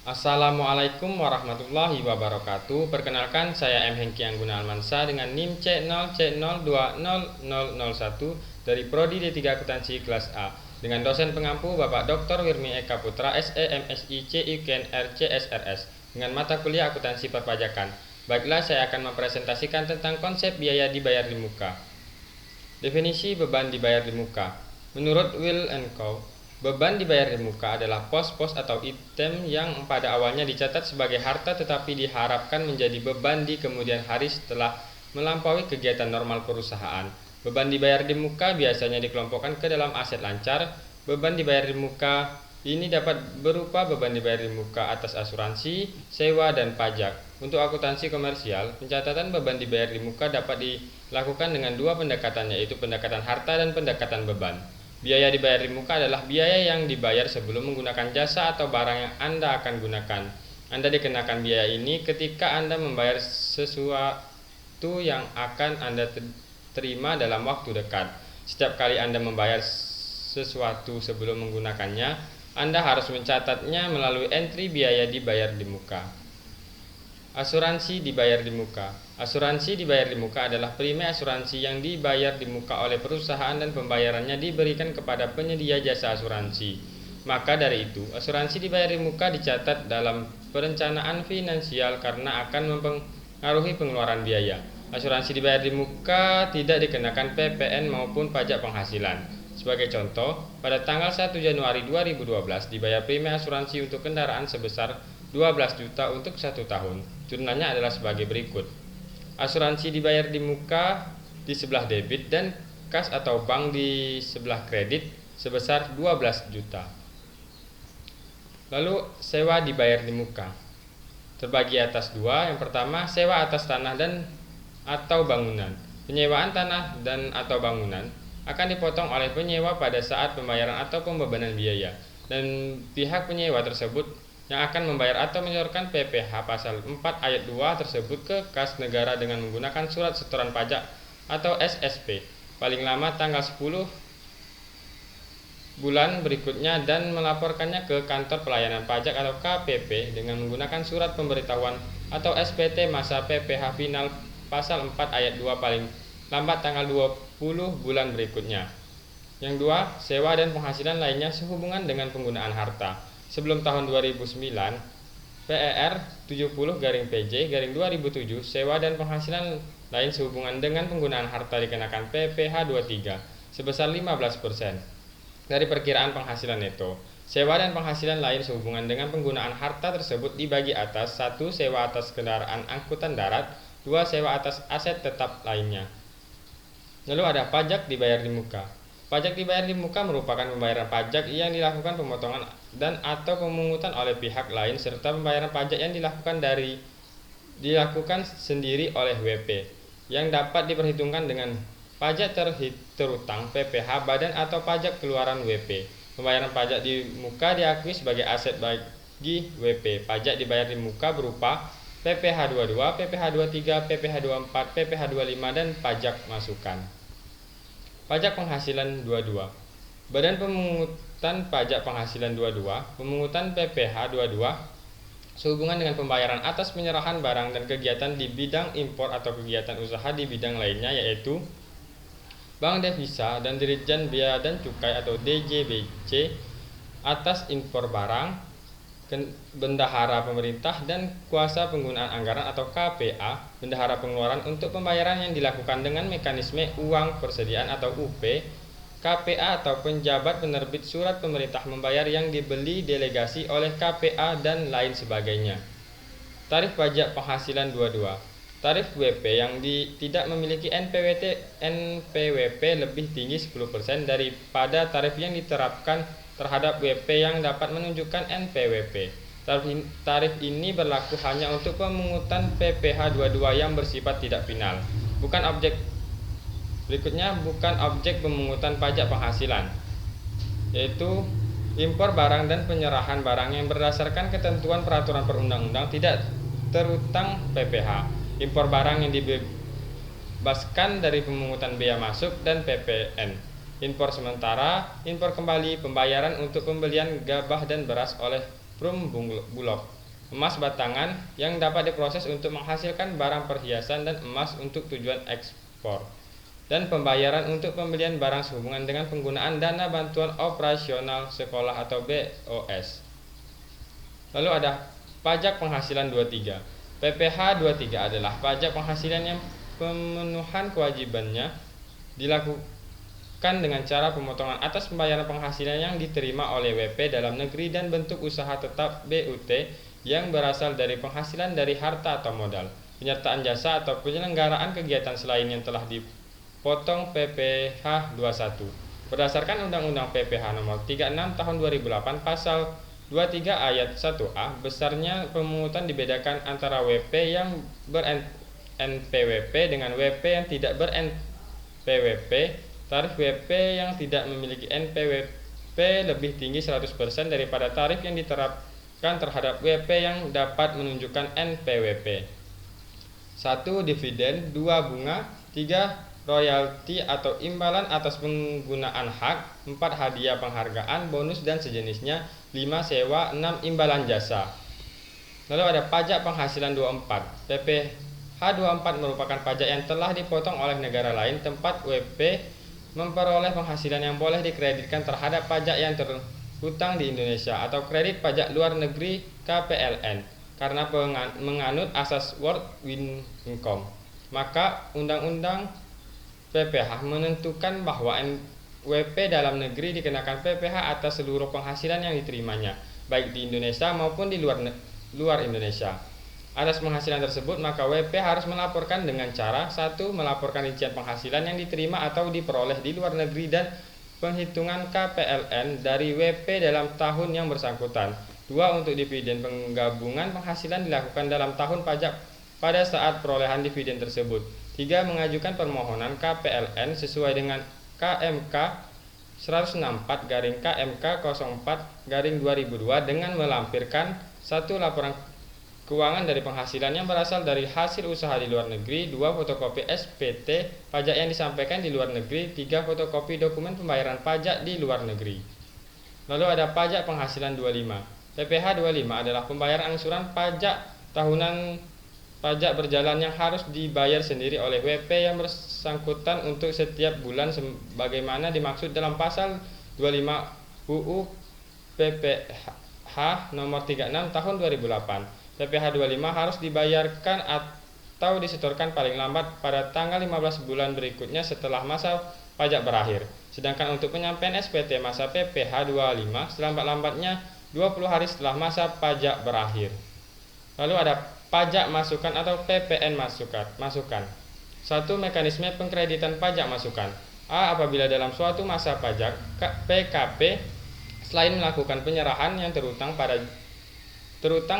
Assalamualaikum warahmatullahi wabarakatuh. Perkenalkan, saya M. Hengki Angguna Almansa dengan NIM C0C0200001 dari Prodi D3 Akuntansi kelas A dengan dosen pengampu Bapak Dr. Wirmi Eka Putra SEMSI CIKNR CSRS dengan mata kuliah akuntansi perpajakan. Baiklah, saya akan mempresentasikan tentang konsep biaya dibayar di muka. Definisi beban dibayar di muka. Menurut Will and Co., beban dibayar di muka adalah pos-pos atau item yang pada awalnya dicatat sebagai harta tetapi diharapkan menjadi beban di kemudian hari setelah melampaui kegiatan normal perusahaan. Beban dibayar di muka biasanya dikelompokkan ke dalam aset lancar. Beban dibayar di muka ini dapat berupa beban dibayar di muka atas asuransi, sewa, dan pajak. Untuk akuntansi komersial, pencatatan beban dibayar di muka dapat dilakukan dengan dua pendekatan, yaitu pendekatan harta dan pendekatan beban. Biaya dibayar di muka adalah biaya yang dibayar sebelum menggunakan jasa atau barang yang Anda akan gunakan. Anda dikenakan biaya ini ketika Anda membayar sesuatu yang akan Anda terima dalam waktu dekat. Setiap kali Anda membayar sesuatu sebelum menggunakannya, Anda harus mencatatnya melalui entry biaya dibayar di muka. Asuransi dibayar di muka. Asuransi dibayar di muka adalah premi asuransi yang dibayar di muka oleh perusahaan dan pembayarannya diberikan kepada penyedia jasa asuransi. Maka dari itu, asuransi dibayar di muka dicatat dalam perencanaan finansial karena akan mempengaruhi pengeluaran biaya. Asuransi dibayar di muka tidak dikenakan PPN maupun pajak penghasilan. Sebagai contoh, pada tanggal 1 Januari 2012 dibayar premi asuransi untuk kendaraan sebesar 12 juta untuk 1 tahun. Turunannya adalah sebagai berikut. Asuransi dibayar di muka di sebelah debit dan kas atau bank di sebelah kredit sebesar 12 juta. Lalu sewa dibayar di muka. Terbagi atas dua. Yang pertama, sewa atas tanah dan atau bangunan. Penyewaan tanah dan atau bangunan akan dipotong oleh penyewa pada saat pembayaran atau pembebanan biaya, dan pihak penyewa tersebut yang akan membayar atau menyetorkan PPh pasal 4 ayat 2 tersebut ke kas negara dengan menggunakan surat setoran pajak atau SSP paling lama tanggal 10 bulan berikutnya dan melaporkannya ke kantor pelayanan pajak atau KPP dengan menggunakan surat pemberitahuan atau SPT masa PPh final pasal 4 ayat 2 paling lambat tanggal 20 bulan berikutnya. Yang dua, sewa dan penghasilan lainnya sehubungan dengan penggunaan harta. Sebelum tahun 2009, PER 70-PJ-2007, sewa dan penghasilan lain sehubungan dengan penggunaan harta dikenakan PPh 23 sebesar 15% dari perkiraan penghasilan neto. Sewa dan penghasilan lain sehubungan dengan penggunaan harta tersebut dibagi atas: 1. Sewa atas kendaraan angkutan darat, 2. Sewa atas aset tetap lainnya. Lalu ada pajak dibayar di muka. Pajak dibayar di muka merupakan pembayaran pajak yang dilakukan pemotongan dan atau pemungutan oleh pihak lain serta pembayaran pajak yang dilakukan sendiri oleh WP yang dapat diperhitungkan dengan pajak terutang, PPh, badan atau pajak keluaran WP. Pembayaran pajak di muka diakui sebagai aset bagi WP. Pajak dibayar di muka berupa PPh 22, PPh 23, PPh 24, PPh 25 dan pajak masukan. Pajak penghasilan 22. Badan pemungutan pajak penghasilan 22, pemungutan PPh 22 sehubungan dengan pembayaran atas penyerahan barang dan kegiatan di bidang impor atau kegiatan usaha di bidang lainnya, yaitu Bank Devisa dan Dirjen Bea dan Cukai atau DJBC atas impor barang, bendahara pemerintah dan kuasa penggunaan anggaran atau KPA, bendahara pengeluaran untuk pembayaran yang dilakukan dengan mekanisme uang persediaan atau UP, KPA atau penjabat penerbit surat pemerintah membayar yang dibeli delegasi oleh KPA dan lain sebagainya. Tarif pajak penghasilan 22. Tarif WP yang tidak memiliki NPWP lebih tinggi 10% daripada tarif yang diterapkan terhadap WP yang dapat menunjukkan NPWP. Tarif ini berlaku hanya untuk pemungutan PPh 22 yang bersifat tidak final. Bukan objek pemungutan pajak penghasilan, yaitu impor barang dan penyerahan barang yang berdasarkan ketentuan peraturan perundang-undang tidak terutang PPh. Impor barang yang dibebaskan dari pemungutan bea masuk dan PPN. Impor sementara, impor kembali, pembayaran untuk pembelian gabah dan beras oleh Bulog. Emas batangan yang dapat diproses untuk menghasilkan barang perhiasan dan emas untuk tujuan ekspor. Dan pembayaran untuk pembelian barang sehubungan dengan penggunaan dana bantuan operasional sekolah atau BOS. Lalu ada pajak penghasilan 23. PPh 23 adalah pajak penghasilan yang pemenuhan kewajibannya dilakukan dengan cara pemotongan atas pembayaran penghasilan yang diterima oleh WP dalam negeri dan bentuk usaha tetap BUT yang berasal dari penghasilan dari harta atau modal, penyertaan jasa atau penyelenggaraan kegiatan selain yang telah dipotong PPh 21. Berdasarkan Undang-Undang PPh nomor 36 tahun 2008 pasal 23 ayat 1A, besarnya pemungutan dibedakan antara WP yang ber-NPWP dengan WP yang tidak ber-NPWP. Tarif WP yang tidak memiliki NPWP lebih tinggi 100% daripada tarif yang diterapkan terhadap WP yang dapat menunjukkan NPWP. 1. Dividen, 2. Bunga, 3. Royalti atau imbalan atas penggunaan hak, 4. Hadiah penghargaan, bonus dan sejenisnya, 5. Sewa, 6. Imbalan jasa. Lalu ada pajak penghasilan 24. PPh 24 merupakan pajak yang telah dipotong oleh negara lain tempat WP memperoleh penghasilan yang boleh dikreditkan terhadap pajak yang terhutang di Indonesia atau kredit pajak luar negeri KPLN karena menganut asas world income. Maka Undang-Undang PPh menentukan bahwa WP dalam negeri dikenakan PPh atas seluruh penghasilan yang diterimanya, baik di Indonesia maupun di luar Indonesia. Atas penghasilan tersebut, maka WP harus melaporkan dengan cara 1. Melaporkan rincian penghasilan yang diterima atau diperoleh di luar negeri dan penghitungan KPLN dari WP dalam tahun yang bersangkutan. 2. Untuk dividen penggabungan penghasilan dilakukan dalam tahun pajak pada saat perolehan dividen tersebut. 3. Mengajukan permohonan KPLN sesuai dengan KMK 164/KMK 04/2002 dengan melampirkan 1. Laporan keuangan dari penghasilan yang berasal dari hasil usaha di luar negeri, 2. Fotokopi SPT pajak yang disampaikan di luar negeri, 3. Fotokopi dokumen pembayaran pajak di luar negeri. Lalu ada pajak penghasilan 25. PPh 25 adalah pembayaran angsuran pajak tahunan pajak berjalan yang harus dibayar sendiri oleh WP yang bersangkutan untuk setiap bulan sebagaimana dimaksud dalam pasal 25 UU PPh nomor 36 tahun 2008. PPh 25 harus dibayarkan atau disetorkan paling lambat pada tanggal 15 bulan berikutnya setelah masa pajak berakhir. Sedangkan untuk penyampaian SPT masa PPh 25 selambat-lambatnya 20 hari setelah masa pajak berakhir. Lalu ada pajak masukan atau PPN masukan. 1. Mekanisme pengkreditan pajak masukan. A. Apabila dalam suatu masa pajak PKP selain melakukan penyerahan yang terutang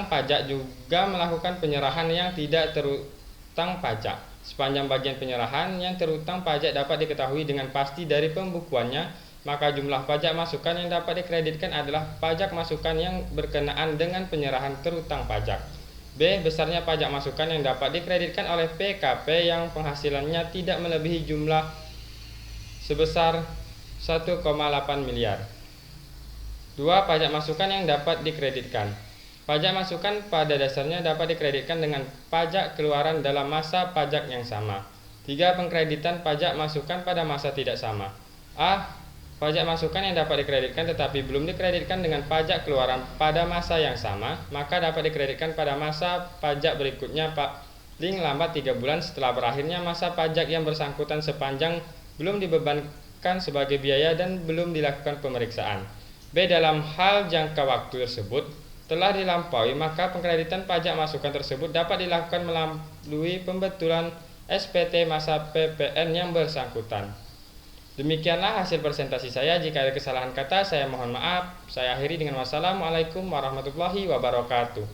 pajak juga melakukan penyerahan yang tidak terutang pajak. Sepanjang bagian penyerahan yang terutang pajak dapat diketahui dengan pasti dari pembukuannya, maka jumlah pajak masukan yang dapat dikreditkan adalah pajak masukan yang berkenaan dengan penyerahan terutang pajak. B. Besarnya pajak masukan yang dapat dikreditkan oleh PKP yang penghasilannya tidak melebihi jumlah sebesar 1,8 miliar. 2. Pajak masukan yang dapat dikreditkan. Pajak masukan pada dasarnya dapat dikreditkan dengan pajak keluaran dalam masa pajak yang sama. 3. Pengkreditan pajak masukan pada masa tidak sama. A. Pajak masukan yang dapat dikreditkan tetapi belum dikreditkan dengan pajak keluaran pada masa yang sama, maka dapat dikreditkan pada masa pajak berikutnya paling lambat 3 bulan setelah berakhirnya masa pajak yang bersangkutan sepanjang belum dibebankan sebagai biaya dan belum dilakukan pemeriksaan. B. Dalam hal jangka waktu tersebut telah dilampaui, maka pengkreditan pajak masukan tersebut dapat dilakukan melalui pembetulan SPT masa PPN yang bersangkutan. Demikianlah hasil presentasi saya. Jika ada kesalahan kata, saya mohon maaf. Saya akhiri dengan wassalamualaikum warahmatullahi wabarakatuh.